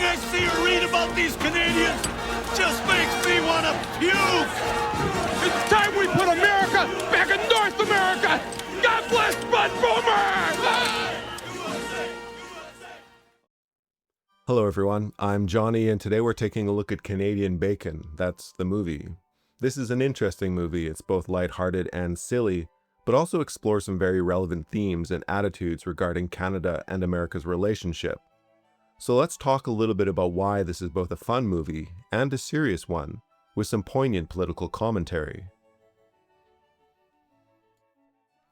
Everything I see or read about these Canadians just makes me want to puke! It's time we put America back in North America! God bless Bud Boomer! Hello everyone, I'm Johnny and today we're taking a look at Canadian Bacon. That's the movie. This is an interesting movie. It's both lighthearted and silly, but also explores some very relevant themes and attitudes regarding Canada and America's relationship. So let's talk a little bit about why this is both a fun movie and a serious one, with some poignant political commentary.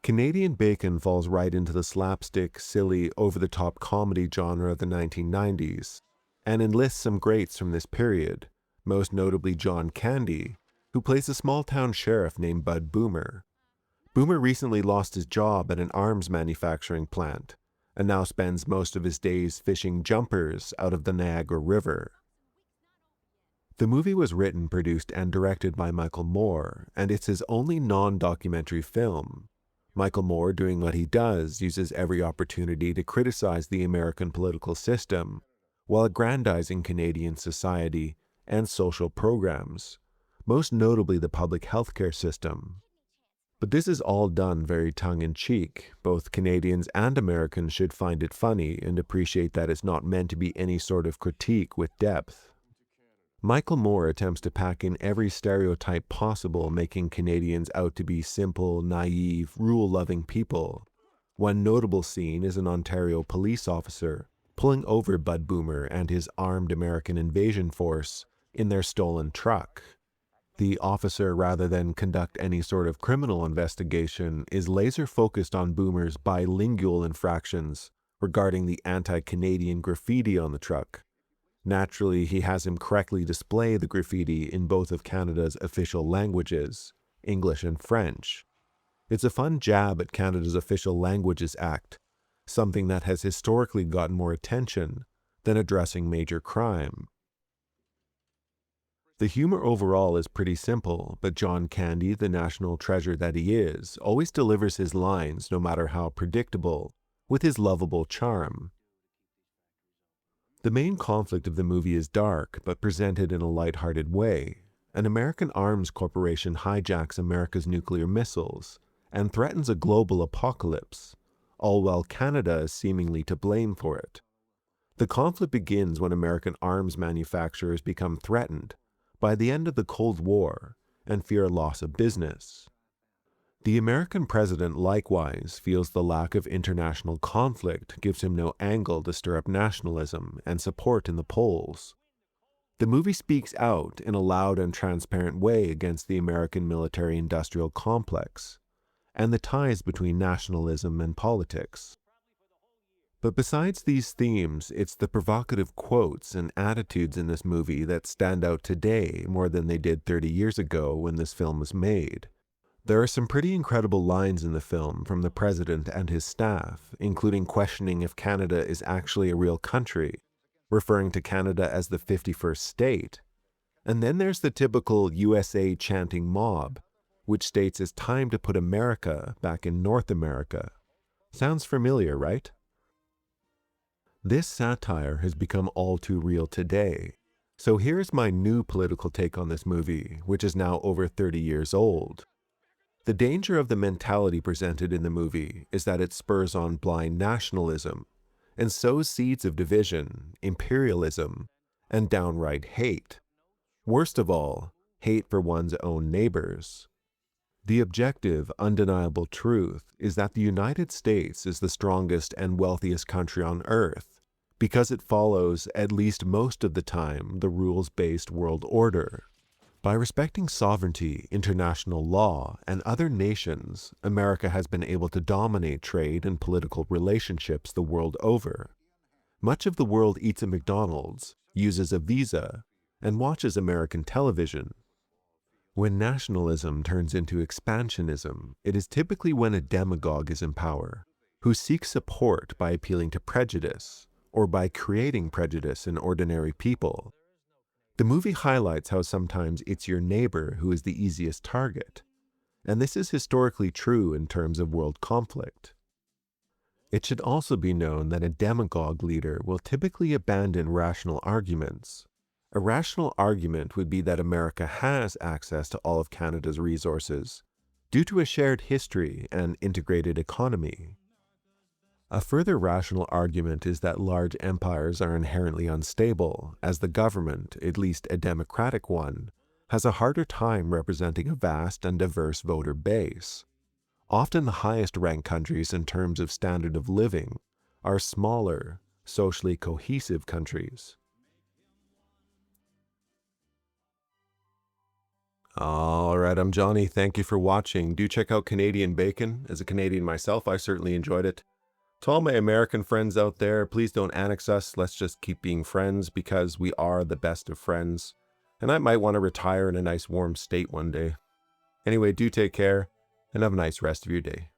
Canadian Bacon falls right into the slapstick, silly, over-the-top comedy genre of the 1990s, and enlists some greats from this period, most notably John Candy, who plays a small-town sheriff named Bud Boomer. Boomer recently lost his job at an arms manufacturing plant, and now spends most of his days fishing jumpers out of the Niagara River. The movie was written, produced, and directed by Michael Moore, and it's his only non-documentary film. Michael Moore, doing what he does, uses every opportunity to criticize the American political system, while aggrandizing Canadian society and social programs, most notably the public healthcare system. But this is all done very tongue-in-cheek. Both Canadians and Americans should find it funny and appreciate that it's not meant to be any sort of critique with depth. Michael Moore attempts to pack in every stereotype possible, making Canadians out to be simple, naive, rule-loving people. One notable scene is an Ontario police officer pulling over Bud Boomer and his armed American invasion force in their stolen truck. The officer, rather than conduct any sort of criminal investigation, is laser-focused on Boomer's bilingual infractions regarding the anti-Canadian graffiti on the truck. Naturally, he has him correctly display the graffiti in both of Canada's official languages, English and French. It's a fun jab at Canada's Official Languages Act, something that has historically gotten more attention than addressing major crime. The humor overall is pretty simple, but John Candy, the national treasure that he is, always delivers his lines, no matter how predictable, with his lovable charm. The main conflict of the movie is dark, but presented in a lighthearted way. An American arms corporation hijacks America's nuclear missiles and threatens a global apocalypse, all while Canada is seemingly to blame for it. The conflict begins when American arms manufacturers become threatened by the end of the Cold War and fear a loss of business. The American president likewise feels the lack of international conflict gives him no angle to stir up nationalism and support in the polls. The movie speaks out in a loud and transparent way against the American military-industrial complex and the ties between nationalism and politics. But besides these themes, it's the provocative quotes and attitudes in this movie that stand out today more than they did 30 years ago when this film was made. There are some pretty incredible lines in the film from the president and his staff, including questioning if Canada is actually a real country, referring to Canada as the 51st state. And then there's the typical USA chanting mob, which states it's time to put America back in North America. Sounds familiar, right? This satire has become all too real today. So here's my new political take on this movie, which is now over 30 years old. The danger of the mentality presented in the movie is that it spurs on blind nationalism and sows seeds of division, imperialism, and downright hate. Worst of all, hate for one's own neighbors. The objective, undeniable truth is that the United States is the strongest and wealthiest country on earth because it follows, at least most of the time, the rules-based world order. By respecting sovereignty, international law, and other nations, America has been able to dominate trade and political relationships the world over. Much of the world eats at McDonald's, uses a Visa, and watches American television. When nationalism turns into expansionism, it is typically when a demagogue is in power, who seeks support by appealing to prejudice, or by creating prejudice in ordinary people. The movie highlights how sometimes it's your neighbor who is the easiest target, and this is historically true in terms of world conflict. It should also be known that a demagogue leader will typically abandon rational arguments. A rational argument would be that America has access to all of Canada's resources due to a shared history and integrated economy. A further rational argument is that large empires are inherently unstable, as the government, at least a democratic one, has a harder time representing a vast and diverse voter base. Often the highest ranked countries in terms of standard of living are smaller, socially cohesive countries. Alright, I'm Johnny. Thank you for watching. Do check out Canadian Bacon. As a Canadian myself, I certainly enjoyed it. To all my American friends out there, please don't annex us. Let's just keep being friends because we are the best of friends. And I might want to retire in a nice warm state one day. Anyway, do take care and have a nice rest of your day.